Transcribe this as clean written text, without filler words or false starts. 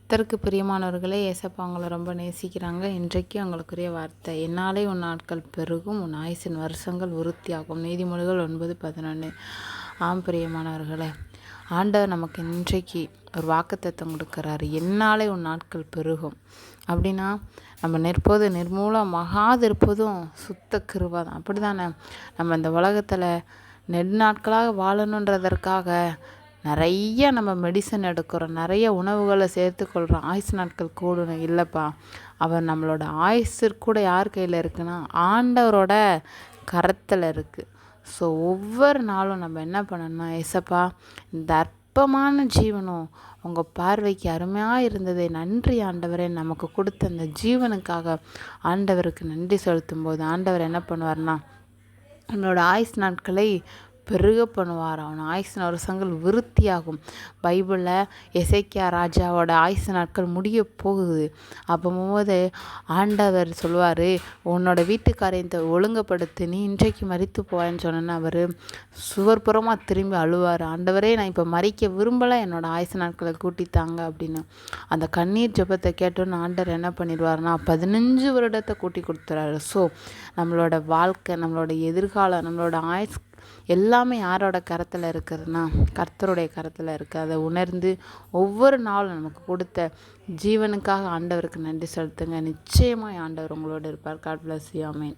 கர்த்தருக்கு பிரியமானவர்களே, ஏசப்பா அவங்கள ரொம்ப நேசிக்கிறாங்க. இன்றைக்கு அவங்களுக்குரிய வார்த்தை, என்னாலே உன் நாட்கள் பெருகும், உன் ஆயுசின் வருஷங்கள் விருத்தியாகும். நீதிமொழிகள் 9:11. ஆம் பிரியமானவர்களே, ஆண்டவர் நமக்கு இன்றைக்கு ஒரு வாக்குத்தத்தம் கொடுக்குறாரு. என்னாலே உன் நாட்கள் பெருகும் அப்படின்னா, நம்ம நிற்பது நிர்மூலமாகாது இருப்பதும் சுத்த கிருபை தான். அப்படி தானே? நம்ம இந்த உலகத்தில் நெடுநாட்களாக வாழணுன்றதற்காக நிறைய நம்ம மெடிசன் எடுக்கிறோம், நிறைய உணவுகளை சேர்த்துக்கொள்கிறோம், ஆயுசு நாட்கள் கூடணும். இல்லைப்பா, அவர் நம்மளோட ஆயுசு கூட யார் கையில் இருக்குன்னா ஆண்டவரோட கரத்தில் இருக்குது. ஸோ ஒவ்வொரு நாளும் நம்ம என்ன பண்ணணும்னா, ஏசப்பா இந்த அற்பமான ஜீவனும் உங்கள் பார்வைக்கு அருமையாக இருந்ததை நன்றி ஆண்டவரே, நமக்கு கொடுத்த அந்த ஜீவனுக்காக ஆண்டவருக்கு நன்றி செலுத்தும் போது ஆண்டவர் என்ன பண்ணுவார்னா, நம்மளோட ஆயுசு நாட்களை பெருக பண்ணுவார். அவன் ஆயுசு வருஷங்கள் விருத்தியாகும். பைபிளில் எசேக்கியா ராஜாவோட ஆயுசு நாட்கள் முடிய போகுது. அப்போது ஆண்டவர் சொல்லுவார், உன்னோட வீட்டுக்காரியத்தை ஒழுங்குபடுத்தி நீ இன்றைக்கு மரித்து போவான்னு சொன்னேன்னு அவர் சுவர்புறமாக திரும்பி அழுவார். ஆண்டவரே, நான் இப்போ மறிக்க விரும்பலை, என்னோட ஆயுசு நாட்களை கூட்டித்தாங்க அப்படின்னு. அந்த கண்ணீர் ஜெபத்தை கேட்டோன்னு ஆண்டவர் என்ன பண்ணிடுவார்னா 15 வருடத்தை கூட்டி கொடுத்துறாரு. ஸோ நம்மளோட வாழ்க்கை, நம்மளோட எதிர்காலம், நம்மளோட ஆயுஸ் எல்லாமே யாரோட கரத்தில் இருக்குதுன்னா கர்த்தருடைய கரத்தில் இருக்குது. அதை உணர்ந்து ஒவ்வொரு நாளும் நமக்கு கொடுத்த ஜீவனுக்காக ஆண்டவருக்கு நன்றி செலுத்துங்க. நிச்சயமாக ஆண்டவர் உங்களோடு இருப்பார். God bless you. ஆமென்.